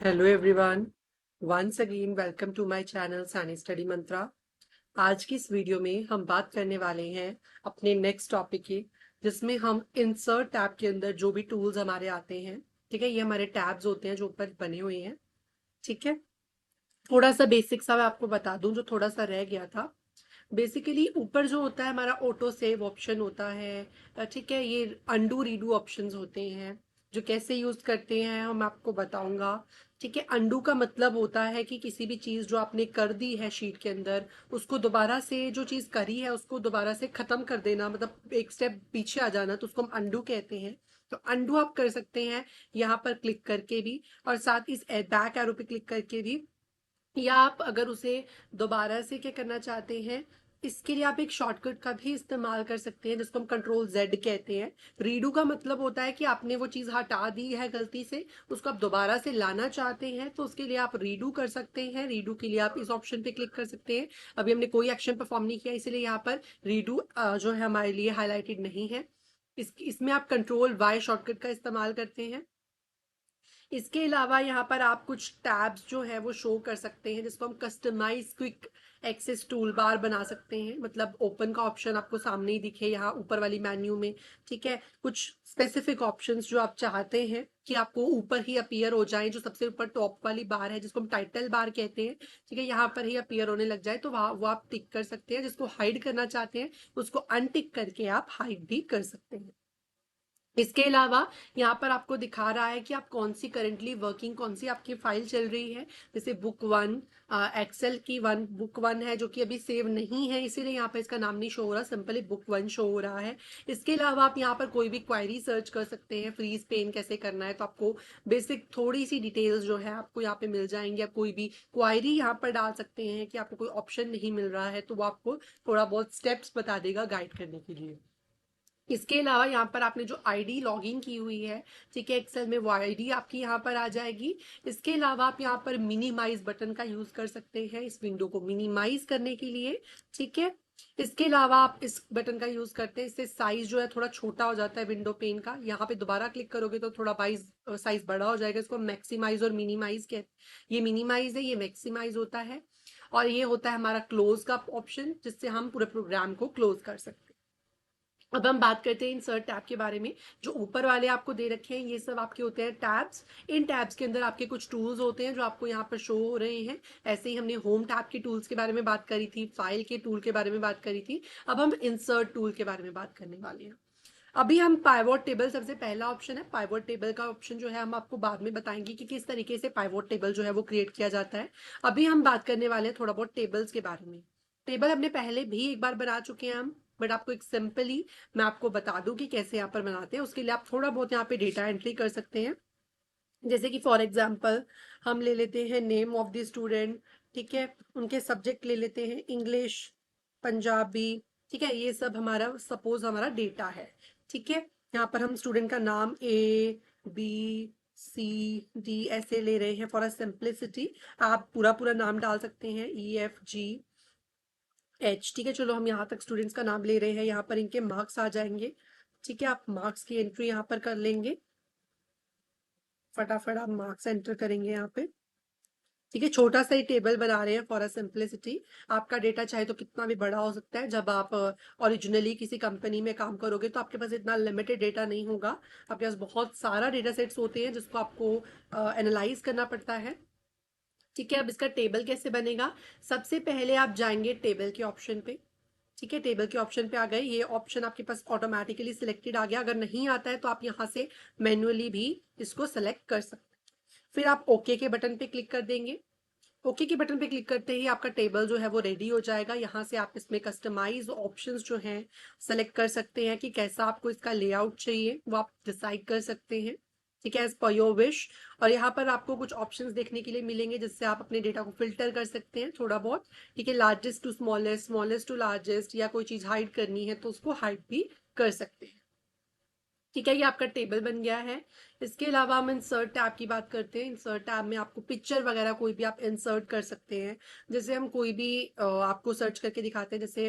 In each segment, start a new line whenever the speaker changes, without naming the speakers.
Hello everyone, once again welcome to my channel Sani study Mantra. आज की इस वीडियो में हम बात करने वाले हैं अपने नेक्स्ट टॉपिक की, जिसमें हम इंसर्ट टैब के अंदर जो भी टूल्स हमारे आते हैं, ठीक है, ये हमारे टैब्स होते हैं जो ऊपर बने हुए हैं। ठीक है, थोड़ा सा बेसिक सा मैं आपको बता दूं जो थोड़ा सा रह गया था। बेसिकली ऊपर जो होता है हमारा ऑटो सेव ऑप्शन होता है। ठीक है, ये अंडू रीडू ऑप्शंस होते हैं जो कैसे यूज करते हैं हम आपको बताऊंगा। ठीक है, अंडू का मतलब होता है कि किसी भी चीज जो आपने कर दी है शीट के अंदर, उसको दोबारा से जो चीज करी है उसको दोबारा से खत्म कर देना, मतलब एक स्टेप पीछे आ जाना, तो उसको हम अंडू कहते हैं। तो अंडू आप कर सकते हैं यहाँ पर क्लिक करके भी, और साथ इस बैक एरो पे क्लिक करके भी। या आप अगर उसे दोबारा से क्या करना चाहते हैं, इसके लिए आप एक शॉर्टकट का भी इस्तेमाल कर सकते हैं जिसको हम कंट्रोल जेड कहते हैं। रीडू का मतलब होता है कि आपने वो चीज हटा दी है गलती से, उसको आप दोबारा से लाना चाहते हैं, तो उसके लिए आप रीडू कर सकते हैं। रीडू के लिए आप इस ऑप्शन पे क्लिक कर सकते हैं। अभी हमने कोई एक्शन परफॉर्म नहीं किया, इसीलिए यहाँ पर रीडू जो है हमारे लिए हाईलाइटेड नहीं है। इसमें आप कंट्रोल वाई शॉर्टकट का इस्तेमाल करते हैं। इसके अलावा यहाँ पर आप कुछ टैब्स जो है वो शो कर सकते हैं जिसको हम customize quick access tool bar बना सकते हैं, मतलब ओपन का ऑप्शन आपको सामने ही दिखे यहाँ ऊपर वाली मेन्यू में। ठीक है, कुछ स्पेसिफिक ऑप्शंस जो आप चाहते हैं कि आपको ऊपर ही अपीयर हो जाए, जो सबसे ऊपर टॉप वाली बार है जिसको हम टाइटल बार कहते हैं, ठीक है, यहाँ पर ही अपीयर होने लग जाए तो वहाँ वो आप टिक कर सकते हैं। जिसको हाइड करना चाहते हैं उसको अनटिक करके आप हाइड भी कर सकते हैं। इसके अलावा यहाँ पर आपको दिखा रहा है कि आप कौन सी करेंटली वर्किंग, कौन सी आपकी फाइल चल रही है। जैसे बुक वन, एक्सेल की बुक वन है जो कि अभी सेव नहीं है, इसीलिए यहाँ पर इसका नाम नहीं शो हो रहा, सिंपली बुक वन शो हो रहा है। इसके अलावा आप यहाँ पर कोई भी क्वेरी सर्च कर सकते हैं, फ्रीज पेन कैसे करना है, तो आपको बेसिक थोड़ी सी डिटेल्स जो है आपको यहाँ पे मिल जाएंगी। आप कोई भी क्वायरी यहाँ पर डाल सकते हैं कि आपको कोई ऑप्शन नहीं मिल रहा है तो वो आपको थोड़ा बहुत स्टेप्स बता देगा गाइड करने के लिए। इसके अलावा यहाँ पर आपने जो आईडी लॉगिन की हुई है, ठीक है, एक्सेल में, वो आईडी आपकी यहाँ पर आ जाएगी। इसके अलावा आप यहाँ पर मिनिमाइज बटन का यूज कर सकते हैं इस विंडो को मिनिमाइज करने के लिए। ठीक है, इसके अलावा आप इस बटन का यूज करते हैं, इससे साइज जो है थोड़ा छोटा हो जाता है विंडो पेन का। यहाँ पे दोबारा क्लिक करोगे तो थोड़ा साइज बड़ा हो जाएगा। इसको मैक्सिमाइज और मिनिमाइज के, ये मिनिमाइज है, ये मैक्सिमाइज होता है। और ये होता है हमारा क्लोज का ऑप्शन, जिससे हम पूरे प्रोग्राम को क्लोज कर सकते हैं। अब हम बात करते हैं इंसर्ट टैब के बारे में। जो ऊपर वाले आपको दे रखे हैं ये सब आपके होते हैं टैब्स। इन टैब्स के अंदर आपके कुछ टूल्स होते हैं जो आपको यहाँ पर शो हो रहे हैं। ऐसे ही हमने होम टैब के टूल्स के बारे में बात करी थी, फाइल के टूल के बारे में बात करी थी। अब हम इंसर्ट टूल के बारे में बात करने वाले हैं। अभी हम पाइवोट टेबल, सबसे पहला ऑप्शन है पाइवोट टेबल का ऑप्शन, जो है हम आपको बाद में बताएंगे कि किस तरीके से पाइवोट टेबल जो है वो क्रिएट किया जाता है। अभी हम बात करने वाले हैं थोड़ा बहुत टेबल्स के बारे में। टेबल हमने पहले भी एक बार बना चुके हैं हम, बट आपको एक सिंपली मैं आपको बता दूं कि कैसे यहाँ पर बनाते हैं। उसके लिए आप थोड़ा बहुत यहाँ पे डेटा एंट्री कर सकते हैं। जैसे कि फॉर एग्जाम्पल हम ले लेते हैं नेम ऑफ द स्टूडेंट, ठीक है, उनके सब्जेक्ट ले लेते हैं इंग्लिश, पंजाबी, ठीक है, ये सब हमारा सपोज हमारा डेटा है। ठीक है, यहाँ पर हम स्टूडेंट का नाम बी सी डी ऐसे ले रहे हैं फॉर अ सिंप्लिसिटी। आप पूरा पूरा नाम डाल सकते हैं, EFGH, ठीक है। चलो हम यहाँ तक स्टूडेंट्स का नाम ले रहे हैं, यहाँ पर इनके मार्क्स आ जाएंगे। ठीक है, आप मार्क्स की एंट्री यहाँ पर कर लेंगे, फटाफट आप मार्क्स एंटर करेंगे यहाँ पे। ठीक है, छोटा सा ही टेबल बना रहे हैं फॉर अ सिंप्लिसिटी। आपका डेटा चाहे तो कितना भी बड़ा हो सकता है। जब आप ओरिजिनली किसी कंपनी में काम करोगे तो आपके पास इतना लिमिटेड डेटा नहीं होगा, आपके पास बहुत सारा डेटा सेट्स होते हैं जिसको आपको एनालाइज करना पड़ता है। ठीक है, अब इसका टेबल कैसे बनेगा, सबसे पहले आप जाएंगे टेबल के ऑप्शन पे। ठीक है, टेबल के ऑप्शन पे आ गए, ये ऑप्शन आपके पास ऑटोमेटिकली सिलेक्टेड आ गया। अगर नहीं आता है तो आप यहाँ से मैन्युअली भी इसको सेलेक्ट कर सकते हैं। फिर आप ओके के बटन पे क्लिक कर देंगे। ओके के बटन पे क्लिक करते ही आपका टेबल जो है वो रेडी हो जाएगा। यहाँ से आप इसमें कस्टमाइज ऑप्शंस जो हैं सेलेक्ट कर सकते हैं कि कैसा आपको इसका लेआउट चाहिए, वो आप डिसाइड कर सकते हैं। ठीक है, एज पर योर विश। और यहाँ पर आपको कुछ ऑप्शंस देखने के लिए मिलेंगे जिससे आप अपने डेटा को फिल्टर कर सकते हैं थोड़ा बहुत। ठीक है, largest to smallest, smallest to largest, या कोई चीज हाइड करनी है तो उसको हाइड भी कर सकते हैं। ठीक है, ये आपका टेबल बन गया है। इसके अलावा हम इंसर्ट टैब की बात करते हैं। इंसर्ट टैब में आपको पिक्चर वगैरह कोई भी आप इंसर्ट कर सकते हैं। जैसे हम कोई भी आपको सर्च करके दिखाते हैं, जैसे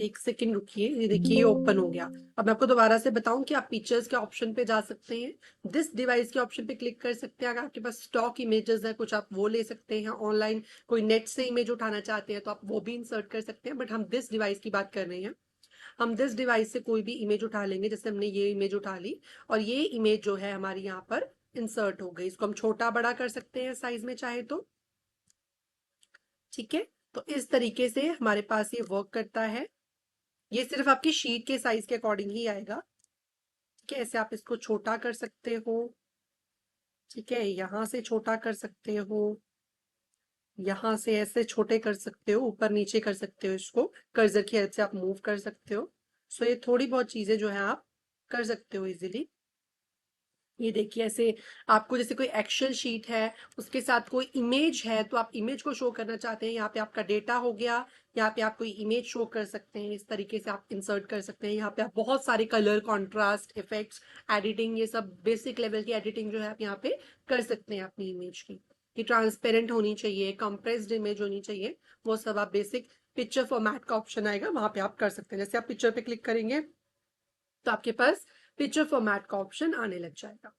एक सेकंड रुकिए, ये देखिए ये ओपन हो गया। अब मैं आपको दोबारा से बताऊं कि आप पिक्चर्स के ऑप्शन पे जा सकते हैं, दिस डिवाइस के ऑप्शन पे क्लिक कर सकते हैं। अगर आपके पास स्टॉक इमेजेस है कुछ, आप वो ले सकते हैं ऑनलाइन। कोई नेट से इमेज उठाना चाहते हैं तो आप वो भी इंसर्ट कर सकते हैं, बट हम दिस डिवाइस की बात कर रहे हैं। हम दिस डिवाइस से कोई भी इमेज उठा लेंगे, जैसे हमने ये इमेज उठा ली और ये इमेज जो है हमारी यहाँ पर इंसर्ट हो गई। इसको हम छोटा बड़ा कर सकते हैं साइज में चाहे तो, ठीक है। तो इस तरीके से हमारे पास ये वर्क करता है। ये सिर्फ आपकी शीट के साइज के अकॉर्डिंग ही आएगा, ठीक है। ऐसे आप इसको छोटा कर सकते हो, ठीक है, यहाँ से छोटा कर सकते हो, यहाँ से ऐसे छोटे कर सकते हो, ऊपर नीचे कर सकते हो, इसको कर्सर की हेल्प से आप मूव कर सकते हो। सो ये थोड़ी बहुत चीजें जो है आप कर सकते हो इजीली। ये देखिए ऐसे आपको जैसे कोई एक्सेल शीट है, उसके साथ कोई इमेज है, तो आप इमेज को शो करना चाहते हैं, यहाँ पे आपका डेटा हो गया, यहाँ पे आप कोई इमेज शो कर सकते हैं, इस तरीके से आप इंसर्ट कर सकते हैं। यहाँ पे आप बहुत सारे कलर, कॉन्ट्रास्ट, इफेक्ट्स, एडिटिंग, ये सब बेसिक लेवल की एडिटिंग जो है आप यहाँ पे कर सकते हैं अपनी इमेज की। ये ट्रांसपेरेंट होनी चाहिए, कंप्रेस्ड इमेज होनी चाहिए, वो सब आप बेसिक पिक्चर फॉर्मेट का ऑप्शन आएगा वहां पे आप कर सकते हैं। जैसे आप पिक्चर पे क्लिक करेंगे तो आपके पास पिक्चर फॉर्मेट का ऑप्शन आने लग जाएगा।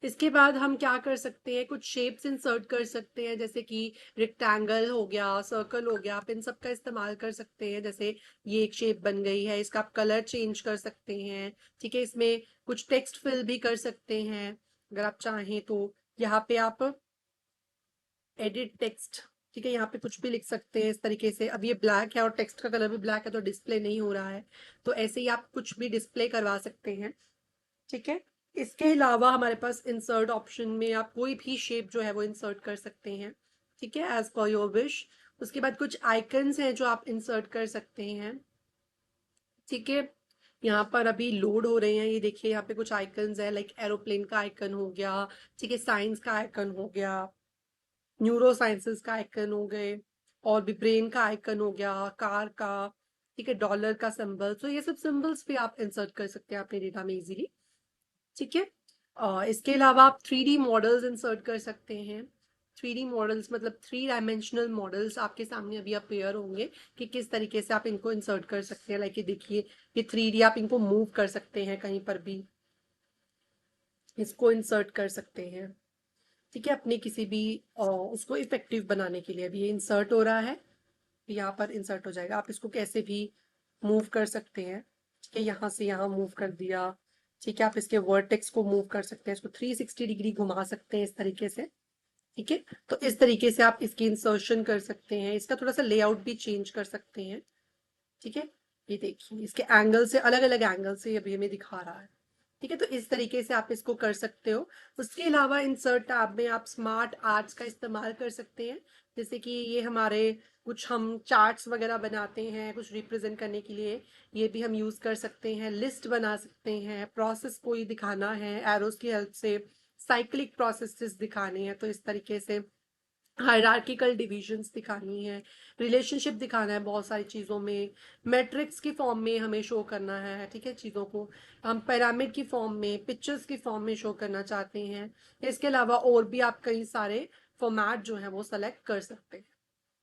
इसके बाद हम क्या कर सकते हैं, कुछ शेप्स इंसर्ट कर सकते हैं, जैसे कि रेक्टेंगल हो गया, सर्कल हो गया, आप इन सब का इस्तेमाल कर सकते हैं। जैसे ये एक शेप बन गई है, इसका आप कलर चेंज कर सकते हैं, ठीक है। इसमें कुछ टेक्स्ट फिल भी कर सकते हैं अगर आप चाहें तो। यहाँ पे आप एडिट टेक्स्ट, ठीक है, यहाँ पे कुछ भी लिख सकते हैं इस तरीके से। अब ये ब्लैक है और टेक्स्ट का कलर भी ब्लैक है तो डिस्प्ले नहीं हो रहा है, तो ऐसे ही आप कुछ भी डिस्प्ले करवा सकते हैं, ठीक है। इसके अलावा हमारे पास इंसर्ट ऑप्शन में आप कोई भी शेप जो है वो इंसर्ट कर सकते हैं, ठीक है, एज पर योर विश। उसके बाद कुछ आइकन्स हैं जो आप इंसर्ट कर सकते हैं, ठीक है। यहाँ पर अभी लोड हो रहे हैं, ये देखिए यहाँ पे कुछ आइकन्स है, लाइक एरोप्लेन का आइकन हो गया, ठीक है, साइंस का आइकन हो गया, न्यूरो साइंसेस का आइकन हो गए, और भी ब्रेन का आइकन हो गया, कार का, ठीक है, डॉलर का सिंबल। तो ये सब सिंबल्स भी आप इंसर्ट कर सकते हैं अपने डेटा में इजीली, ठीक है। इसके अलावा आप 3D मॉडल्स इंसर्ट कर सकते हैं। 3D मॉडल्स मतलब 3 डायमेंशनल मॉडल्स आपके सामने अभी अपीयर होंगे कि किस तरीके से आप इनको इंसर्ट कर सकते हैं। लाइक ये देखिए, ये 3D आप इनको मूव कर सकते हैं, कहीं पर भी इसको इंसर्ट कर सकते हैं, ठीक है, अपने किसी भी उसको इफेक्टिव बनाने के लिए। अभी ये इंसर्ट हो रहा है, यहाँ पर इंसर्ट हो जाएगा। आप इसको कैसे भी मूव कर सकते हैं, ठीक है, यहाँ से यहाँ मूव कर दिया, ठीक है। आप इसके वर्टेक्स को मूव कर सकते हैं, इसको 360 डिग्री घुमा सकते हैं इस तरीके से, ठीक है। तो इस तरीके से आप इसकी इंसर्शन कर सकते हैं, इसका थोड़ा सा लेआउट भी चेंज कर सकते हैं, ठीक है। ये देखिए इसके एंगल से, अलग अलग एंगल से अभी हमें दिखा रहा है, ठीक है। तो इस तरीके से आप इसको कर सकते हो। उसके अलावा इंसर्ट टैब में आप स्मार्ट आर्ट्स का इस्तेमाल कर सकते हैं, जैसे कि ये हमारे कुछ हम चार्ट्स वगैरह बनाते हैं कुछ रिप्रेजेंट करने के लिए, ये भी हम यूज कर सकते हैं। लिस्ट बना सकते हैं, प्रोसेस कोई दिखाना है एरोस की हेल्प से, साइक्लिक प्रोसेसेस दिखाने हैं तो इस तरीके से, हायरार्किकल डिविजन्स दिखानी है, रिलेशनशिप दिखाना है बहुत सारी चीज़ों में, मैट्रिक्स की फॉर्म में हमें शो करना है, ठीक है, चीज़ों को हम पिरामिड की फॉर्म में, पिक्चर्स की फॉर्म में शो करना चाहते हैं। इसके अलावा और भी आप कई सारे फॉर्मेट जो है वो सेलेक्ट कर सकते हैं।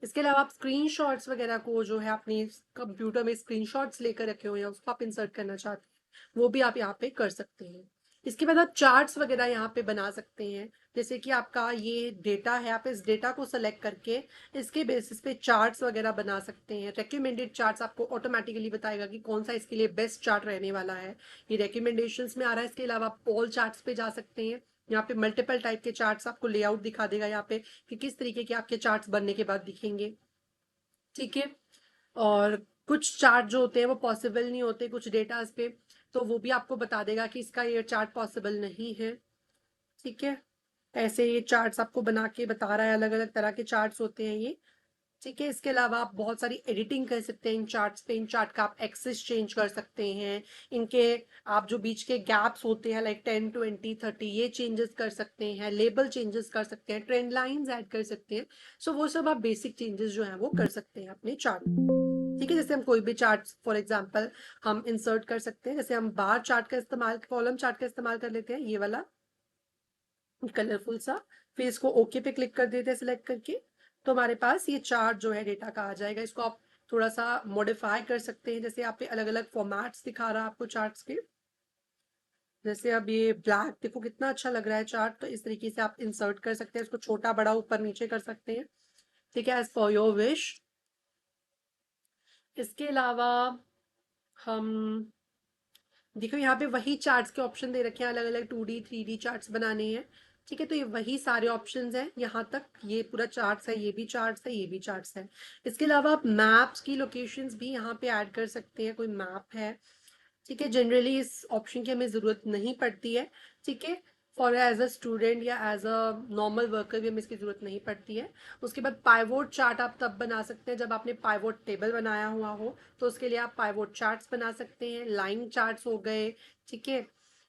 इसके अलावा आप स्क्रीनशॉट्स वगैरह को जो है अपनी कंप्यूटर में स्क्रीनशॉट्स लेकर रखे हो या उसको आप इंसर्ट करना चाहते हैं, वो भी आप यहाँ पे कर सकते हैं। इसके बाद आप चार्ट्स वगैरह यहाँ पे बना सकते हैं, जैसे कि आपका ये डेटा है, आप इस डेटा को सेलेक्ट करके इसके बेसिस पे चार्ट्स वगैरह बना सकते हैं। रेकमेंडेड चार्ट्स आपको ऑटोमेटिकली बताएगा कि कौन सा इसके लिए बेस्ट चार्ट रहने वाला है, ये रिकमेंडेशंस में आ रहा है। इसके अलावा आप ऑल चार्ट्स पे जा सकते हैं, यहाँ पे मल्टीपल टाइप के चार्ट्स आपको लेआउट दिखा देगा यहाँ पे कि किस तरीके के आपके चार्ट्स बनने के बाद दिखेंगे, ठीक है। और कुछ चार्ट जो होते हैं वो पॉसिबल नहीं होते कुछ डेटास पे, तो वो भी आपको बता देगा कि इसका ये चार्ट पॉसिबल नहीं है, ठीक है। ऐसे ये चार्ट्स आपको बना के बता रहा है, अलग अलग तरह के चार्ट्स होते हैं ये, ठीक है। इसके अलावा आप बहुत सारी एडिटिंग कर सकते हैं इन चार्ट्स पे, इन चार्ट का आप एक्सेस चेंज कर सकते हैं, इनके आप जो बीच के गैप्स होते हैं लाइक 10, 20, 30 ये चेंजेस कर सकते हैं, लेबल चेंजेस कर सकते हैं, ट्रेंड लाइंस ऐड कर सकते हैं। सो वो सब आप बेसिक चेंजेस जो है वो कर सकते हैं अपने चार्ट, ठीक है। जैसे हम कोई भी चार्ट फॉर एग्जाम्पल हम इंसर्ट कर सकते हैं, जैसे हम बार चार्ट का इस्तेमाल, कॉलम चार्ट का इस्तेमाल कर लेते हैं, ये वाला कलरफुल सा, फिर इसको ओके पे क्लिक कर देते हैं सिलेक्ट करके, तो हमारे पास ये चार्ट जो है डेटा का आ जाएगा। इसको आप थोड़ा सा मॉडिफाई कर सकते हैं। जैसे यहाँ पे अलग अलग फॉर्मेट्स दिखा रहा है आपको चार्ट्स के। जैसे अब ये ब्लैक देखो कितना अच्छा लग रहा है चार्ट, तो इस तरीके से आप इंसर्ट कर सकते हैं इसको, छोटा बड़ा ऊपर नीचे कर सकते हैं। ठीक है, एज फॉर योर विश। इसके अलावा हम देखो यहाँ पे वही चार्ट्स के ऑप्शन दे रखे हैं, अलग अलग 2D 3D चार्ट्स बनाने हैं। ठीक है, तो ये वही सारे ऑप्शंस हैं यहाँ तक, ये पूरा चार्ट्स है, ये भी चार्ट्स है, ये भी चार्ट्स है। इसके अलावा आप मैप्स की लोकेशंस भी यहाँ पे ऐड कर सकते हैं, कोई मैप है। ठीक है, जनरली इस ऑप्शन की हमें ज़रूरत नहीं पड़ती है। ठीक है, फॉर एज अ स्टूडेंट या एज अ नॉर्मल वर्कर भी हमें इसकी ज़रूरत नहीं पड़ती है। उसके बाद पाइवोट चार्ट आप तब बना सकते हैं जब आपने पाइवोट टेबल बनाया हुआ हो, तो उसके लिए आप पाइवोट चार्ट्स बना सकते हैं। लाइन चार्ट्स हो गए, ठीक है,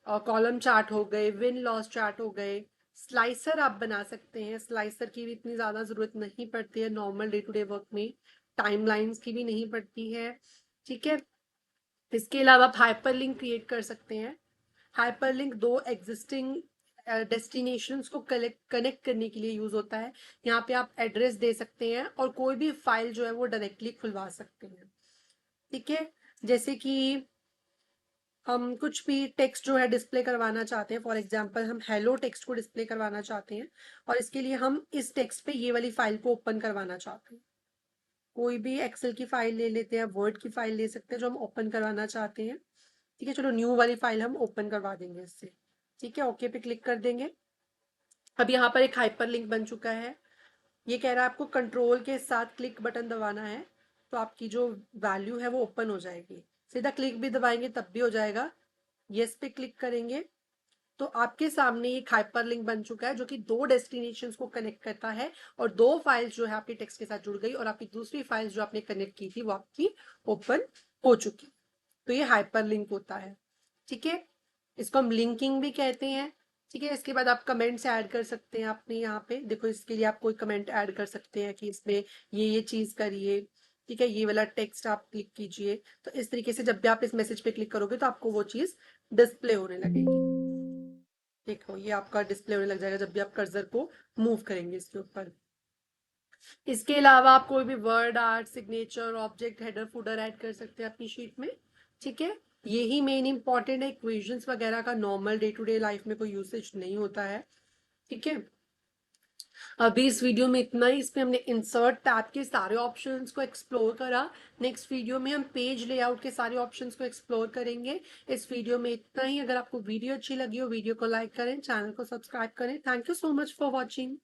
और कॉलम चार्ट हो गए, विन लॉस चार्ट हो गए। स्लाइसर आप बना सकते हैं, स्लाइसर की भी इतनी ज़्यादा ज़रूरत नहीं पड़ती है normal day to day work में। टाइमलाइंस की भी नहीं पड़ती है। ठीक है, इसके अलावा आप हाइपरलिंक क्रिएट कर सकते हैं। हाइपरलिंक दो एग्जिस्टिंग डेस्टिनेशंस को कनेक्ट करने के लिए यूज होता है। यहाँ पे आप एड्रेस दे सकते हैं और कोई भी फाइल जो है वो डायरेक्टली खुलवा सकते हैं। ठीक है, जैसे कि हम कुछ भी टेक्स्ट जो है डिस्प्ले करवाना चाहते हैं, फॉर एग्जांपल हम हेलो टेक्स्ट को डिस्प्ले करवाना चाहते हैं और इसके लिए हम इस टेक्स्ट पे ये वाली फाइल को ओपन करवाना चाहते हैं। कोई भी एक्सेल की फाइल ले लेते हैं, वर्ड की फाइल ले सकते हैं जो हम ओपन करवाना चाहते हैं। ठीक है, चलो न्यू वाली फाइल हम ओपन करवा देंगे इससे। ठीक है, ओके पे क्लिक कर देंगे। अब यहाँ पर एक हाइपर लिंक बन चुका है। ये कह रहा है आपको कंट्रोल के साथ क्लिक बटन दबाना है, तो आपकी जो वैल्यू है वो ओपन हो जाएगी। सीधा क्लिक भी दबाएंगे तब भी हो जाएगा। यस पे क्लिक करेंगे तो आपके सामने एक हाइपर लिंक बन चुका है जो कि दो डेस्टिनेशंस को कनेक्ट करता है, और दो फाइल्स जो है आपके टेक्स्ट के साथ जुड़ गई और आपकी दूसरी फाइल्स जो आपने कनेक्ट की थी वो आपकी ओपन हो चुकी। तो ये हाइपर लिंक होता है। ठीक है, इसको हम लिंकिंग भी कहते हैं। ठीक है, इसके बाद आप कमेंट्स ऐड कर सकते हैं अपने यहाँ पे। देखो इसके लिए आप कोई कमेंट ऐड कर सकते हैं कि इसमें ये चीज करिए। ठीक है, ये वाला टेक्स्ट आप क्लिक कीजिए। तो इस तरीके से जब भी आप इस मैसेज पे क्लिक करोगे तो आपको वो चीज डिस्प्ले होने लगेगी। देखो ये आपका डिस्प्ले होने लग जाएगा जब भी आप कर्सर को मूव करेंगे इसके ऊपर। इसके अलावा आप कोई भी word art signature object header footer add कर सकते हैं अपनी शीट में। ठीक है, यही मेन इंपॉर्टेंट है, इक्वेशंस वगैरह का normal day to day life में कोई यूसेज नहीं होता है। ठीक है, अभी इस वीडियो में इतना ही। इसमें हमने इंसर्ट टैब के सारे ऑप्शंस को एक्सप्लोर करा। नेक्स्ट वीडियो में हम पेज लेआउट के सारे ऑप्शंस को एक्सप्लोर करेंगे। इस वीडियो में इतना ही। अगर आपको वीडियो अच्छी लगी हो वीडियो को लाइक करें, चैनल को सब्सक्राइब करें। Thank you so much for watching.